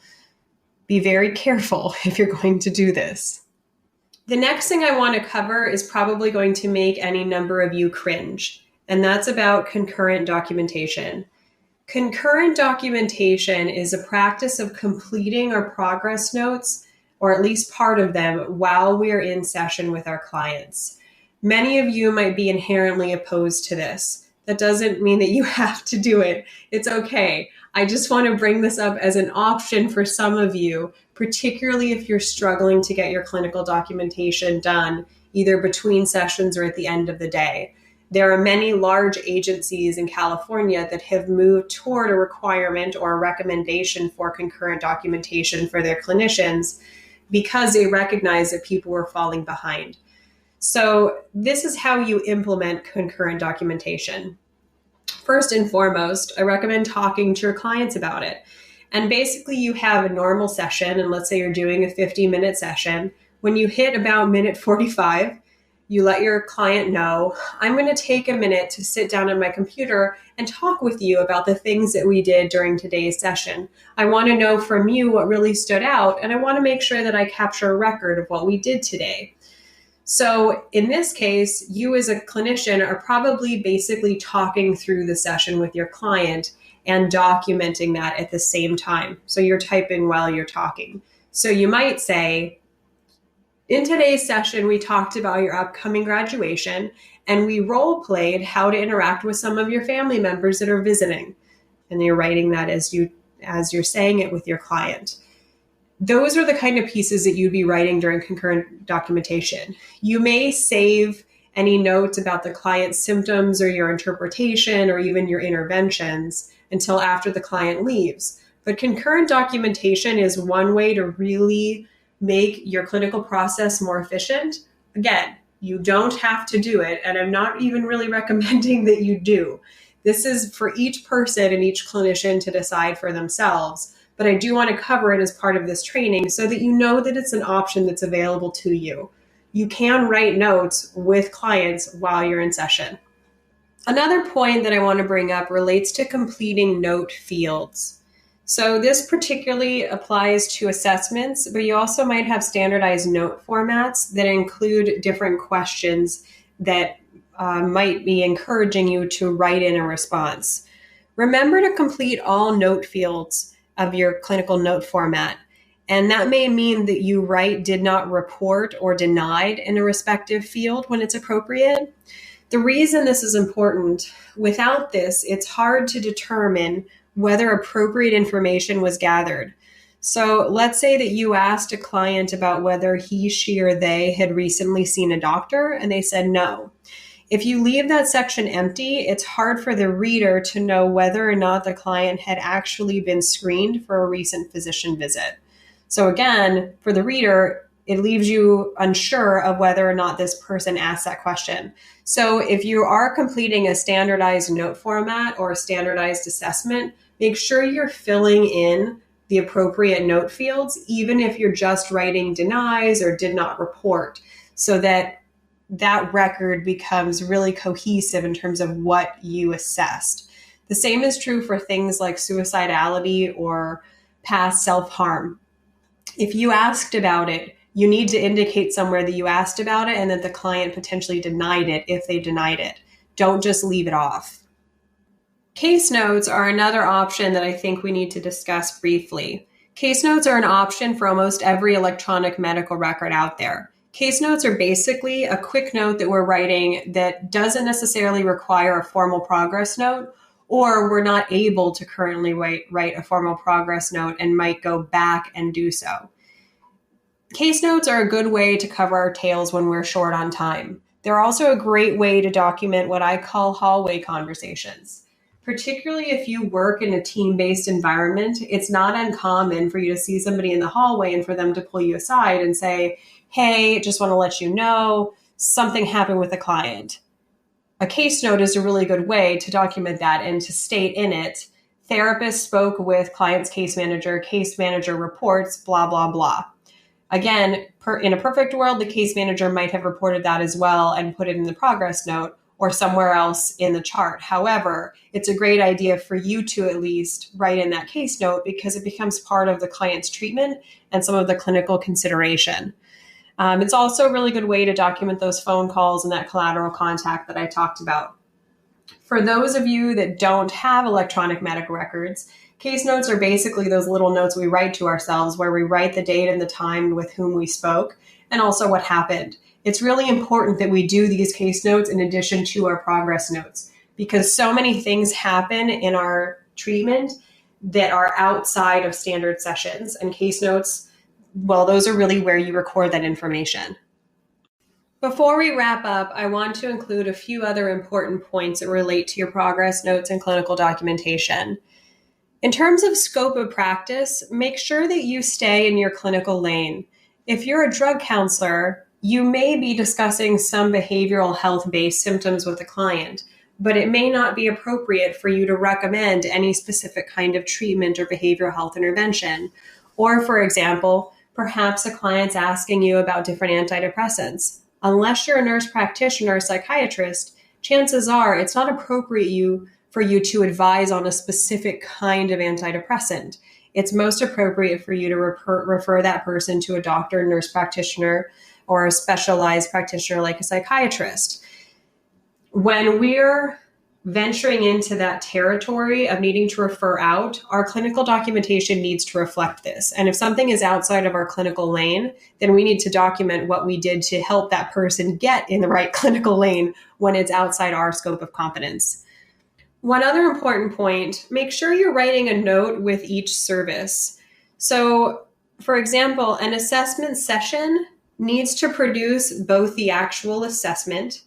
Be very careful if you're going to do this. The next thing I want to cover is probably going to make any number of you cringe, and that's about concurrent documentation. Concurrent documentation is a practice of completing our progress notes, or at least part of them, while we're in session with our clients. Many of you might be inherently opposed to this. That doesn't mean that you have to do it. It's okay. I just want to bring this up as an option for some of you, particularly if you're struggling to get your clinical documentation done, either between sessions or at the end of the day. There are many large agencies in California that have moved toward a requirement or a recommendation for concurrent documentation for their clinicians because they recognize that people were falling behind. So this is how you implement concurrent documentation. First and foremost, I recommend talking to your clients about it. And basically you have a normal session, and let's say you're doing a 50-minute session. When you hit about minute 45, you let your client know, I'm going to take a minute to sit down at my computer and talk with you about the things that we did during today's session. I want to know from you what really stood out, and I want to make sure that I capture a record of what we did today. So in this case, you as a clinician are probably basically talking through the session with your client and documenting that at the same time. So you're typing while you're talking. So you might say, in today's session, we talked about your upcoming graduation, and we role played how to interact with some of your family members that are visiting. And you're writing that as you're saying it with your client. Those are the kind of pieces that you'd be writing during concurrent documentation. You may save any notes about the client's symptoms or your interpretation or even your interventions until after the client leaves. But concurrent documentation is one way to really make your clinical process more efficient. Again, you don't have to do it, and I'm not even really recommending that you do. This is for each person and each clinician to decide for themselves. But I do want to cover it as part of this training so that you know that it's an option that's available to you. You can write notes with clients while you're in session. Another point that I want to bring up relates to completing note fields. So this particularly applies to assessments, but you also might have standardized note formats that include different questions that might be encouraging you to write in a response. Remember to complete all note fields of your clinical note format. And that may mean that you write did not report or denied in a respective field when it's appropriate. The reason this is important, without this, it's hard to determine whether appropriate information was gathered. So let's say that you asked a client about whether he, she, or they had recently seen a doctor, and they said no. If you leave that section empty, it's hard for the reader to know whether or not the client had actually been screened for a recent physician visit. So again, for the reader, it leaves you unsure of whether or not this person asked that question. So if you are completing a standardized note format or a standardized assessment, make sure you're filling in the appropriate note fields, even if you're just writing denies or did not report, so that record becomes really cohesive in terms of what you assessed. The same is true for things like suicidality or past self-harm. If you asked about it, you need to indicate somewhere that you asked about it and that the client potentially denied it if they denied it. Don't just leave it off. Case notes are another option that I think we need to discuss briefly. Case notes are an option for almost every electronic medical record out there. Case notes are basically a quick note that we're writing that doesn't necessarily require a formal progress note, or we're not able to currently write a formal progress note and might go back and do so. Case notes are a good way to cover our tails when we're short on time. They're also a great way to document what I call hallway conversations. Particularly if you work in a team-based environment, it's not uncommon for you to see somebody in the hallway and for them to pull you aside and say, hey, just want to let you know something happened with a client. A case note is a really good way to document that and to state in it Therapist spoke with client's case manager reports, blah, blah, blah. Again, in a perfect world, the case manager might have reported that as well and put it in the progress note or somewhere else in the chart. However, it's a great idea for you to at least write in that case note because it becomes part of the client's treatment and some of the clinical consideration. It's also a really good way to document those phone calls and that collateral contact that I talked about. For those of you that don't have electronic medical records, case notes are basically those little notes we write to ourselves where we write the date and the time with whom we spoke and also what happened. It's really important that we do these case notes in addition to our progress notes because so many things happen in our treatment that are outside of standard sessions, and case notes, well, those are really where you record that information. Before we wrap up, I want to include a few other important points that relate to your progress notes and clinical documentation. In terms of scope of practice, make sure that you stay in your clinical lane. If you're a drug counselor, you may be discussing some behavioral health-based symptoms with a client, but it may not be appropriate for you to recommend any specific kind of treatment or behavioral health intervention. Or, for example, perhaps a client's asking you about different antidepressants. Unless you're a nurse practitioner or psychiatrist, chances are it's not appropriate for you to advise on a specific kind of antidepressant. It's most appropriate for you to refer that person to a doctor, nurse practitioner, or a specialized practitioner like a psychiatrist. When we're venturing into that territory of needing to refer out, our clinical documentation needs to reflect this. And if something is outside of our clinical lane, then we need to document what we did to help that person get in the right clinical lane when it's outside our scope of competence. One other important point, make sure you're writing a note with each service. So, for example, an assessment session needs to produce both the actual assessment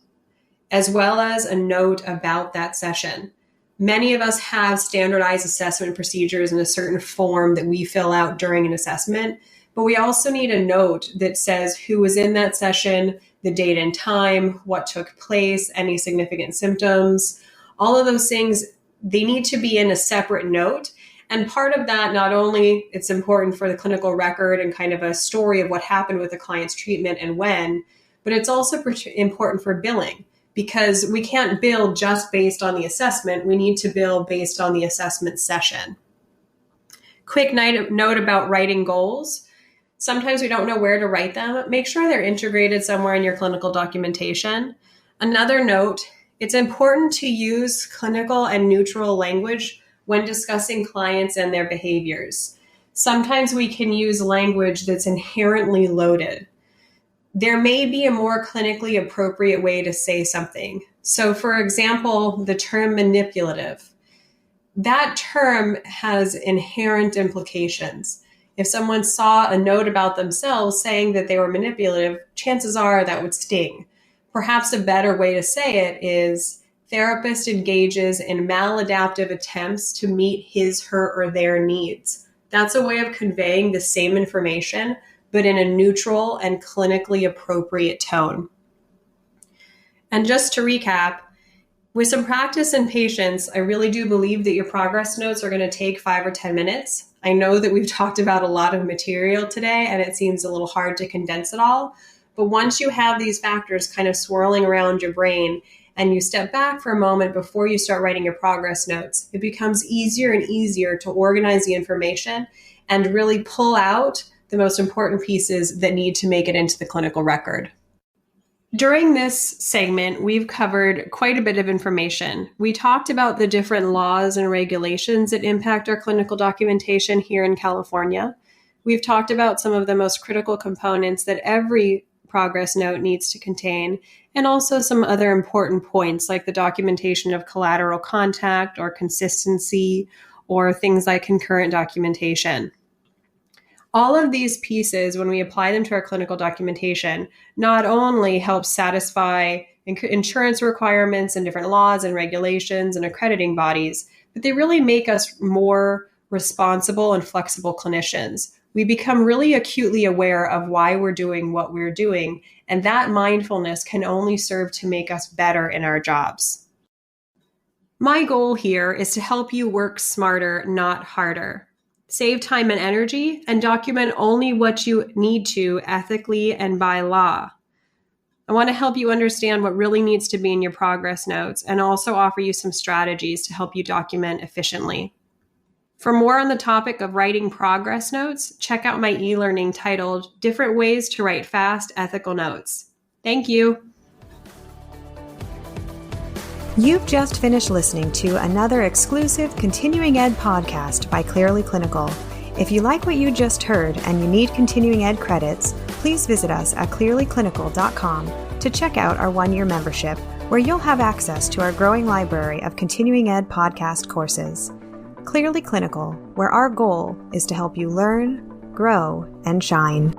as well as a note about that session. Many of us have standardized assessment procedures in a certain form that we fill out during an assessment, but we also need a note that says who was in that session, the date and time, what took place, any significant symptoms. All of those things, they need to be in a separate note. And part of that, not only it's important for the clinical record and kind of a story of what happened with the client's treatment and when, but it's also important for billing because we can't bill just based on the assessment. We need to bill based on the assessment session. Quick note about writing goals. Sometimes we don't know where to write them. Make sure they're integrated somewhere in your clinical documentation. Another note, it's important to use clinical and neutral language when discussing clients and their behaviors. Sometimes we can use language that's inherently loaded. There may be a more clinically appropriate way to say something. So, for example, the term manipulative. That term has inherent implications. If someone saw a note about themselves saying that they were manipulative, chances are that would sting. Perhaps a better way to say it is therapist engages in maladaptive attempts to meet his, her, or their needs. That's a way of conveying the same information, but in a neutral and clinically appropriate tone. And just to recap, with some practice and patience, I really do believe that your progress notes are going to take 5 or 10 minutes. I know that we've talked about a lot of material today, and it seems a little hard to condense it all. But once you have these factors kind of swirling around your brain and you step back for a moment before you start writing your progress notes, it becomes easier and easier to organize the information and really pull out the most important pieces that need to make it into the clinical record. During this segment, we've covered quite a bit of information. We talked about the different laws and regulations that impact our clinical documentation here in California. We've talked about some of the most critical components that every progress note needs to contain, and also some other important points like the documentation of collateral contact or consistency or things like concurrent documentation. All of these pieces, when we apply them to our clinical documentation, not only help satisfy insurance requirements and different laws and regulations and accrediting bodies, but they really make us more responsible and flexible clinicians. We become really acutely aware of why we're doing what we're doing, and that mindfulness can only serve to make us better in our jobs. My goal here is to help you work smarter, not harder. Save time and energy, and document only what you need to ethically and by law. I want to help you understand what really needs to be in your progress notes and also offer you some strategies to help you document efficiently. For more on the topic of writing progress notes, check out my e-learning titled Different Ways to Write Fast Ethical Notes. Thank you. You've just finished listening to another exclusive continuing ed podcast by Clearly Clinical. If you like what you just heard and you need continuing ed credits, please visit us at clearlyclinical.com to check out our one-year membership, where you'll have access to our growing library of continuing ed podcast courses. Clearly Clinical, where our goal is to help you learn, grow, and shine.